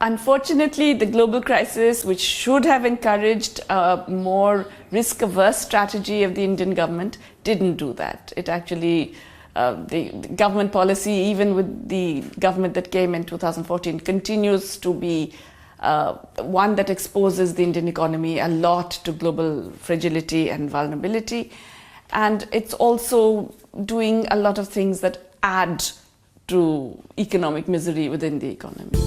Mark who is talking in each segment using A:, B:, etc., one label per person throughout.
A: Unfortunately, the global crisis, which should have encouraged a more risk-averse strategy of the Indian government, didn't do that. It actually, the government policy, even with the government that came in 2014, continues to be one that exposes the Indian economy a lot to global fragility and vulnerability. And it's also doing a lot of things that add to economic misery within the economy.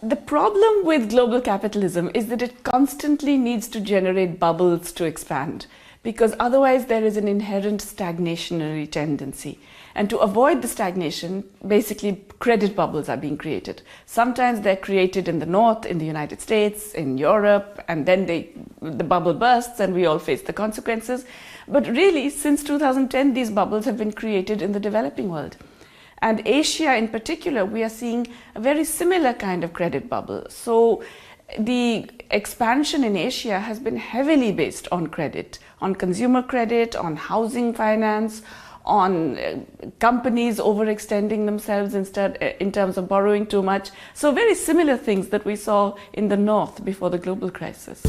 A: The problem with global capitalism is that it constantly needs to generate bubbles to expand, because otherwise there is an inherent stagnationary tendency. And to avoid the stagnation, basically credit bubbles are being created. Sometimes they're created in the north, in the United States, in Europe, and then the bubble bursts and we all face the consequences. But really, since 2010, these bubbles have been created in the developing world. And Asia in particular, we are seeing a very similar kind of credit bubble. So the expansion in Asia has been heavily based on credit, on consumer credit, on housing finance, on companies overextending themselves in terms of borrowing too much. So very similar things that we saw in the North before the global crisis.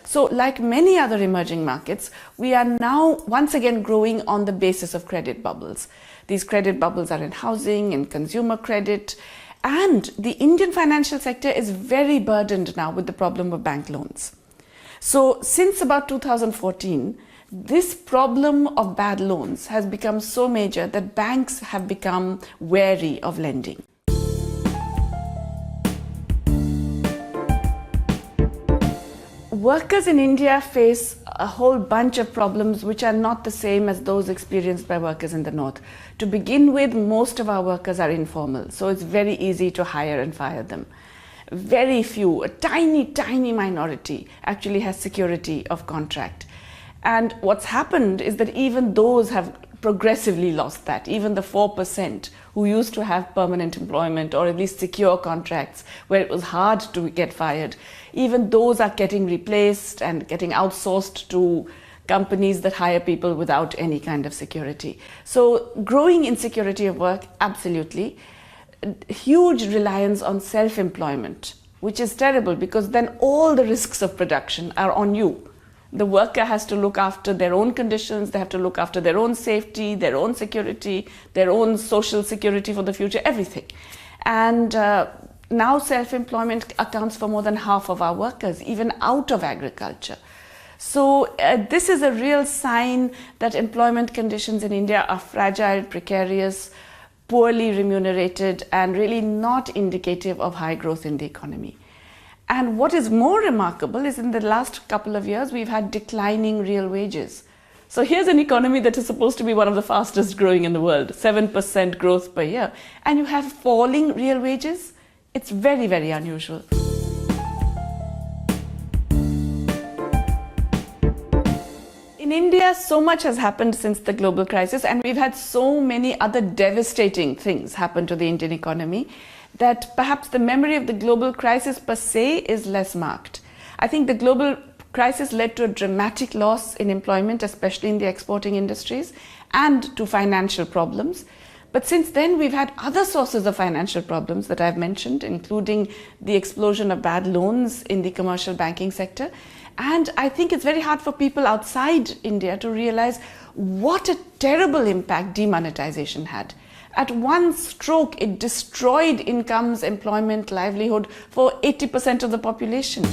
A: So like many other emerging markets, we are now once again growing on the basis of credit bubbles. These credit bubbles are in housing, in consumer credit, and the Indian financial sector is very burdened now with the problem of bank loans. So since about 2014, this problem of bad loans has become so major that banks have become wary of lending. Workers in India face a whole bunch of problems which are not the same as those experienced by workers in the north. To begin with, most of our workers are informal, so it's very easy to hire and fire them. Very few, a tiny minority actually has security of contract. And what's happened is that even those have progressively lost that. Even the 4% who used to have permanent employment or at least secure contracts where it was hard to get fired, even those are getting replaced and getting outsourced to companies that hire people without any kind of security. So growing insecurity of work, absolutely. Huge reliance on self-employment, which is terrible because then all the risks of production are on you. The worker has to look after their own conditions, they have to look after their own safety, their own security, their own social security for the future, everything. And now self-employment accounts for more than half of our workers, even out of agriculture. So this is a real sign that employment conditions in India are fragile, precarious, poorly remunerated, and really not indicative of high growth in the economy. And what is more remarkable is in the last couple of years, we've had declining real wages. So here's an economy that is supposed to be one of the fastest growing in the world, 7% growth per year, and you have falling real wages. It's very, very unusual. In India, so much has happened since the global crisis, and we've had so many other devastating things happen to the Indian economy that perhaps the memory of the global crisis per se is less marked. I think the global crisis led to a dramatic loss in employment, especially in the exporting industries, and to financial problems. But since then, we've had other sources of financial problems that I've mentioned, including the explosion of bad loans in the commercial banking sector. And I think it's very hard for people outside India to realize what a terrible impact demonetization had. At one stroke, it destroyed incomes, employment, livelihood for 80% of the population.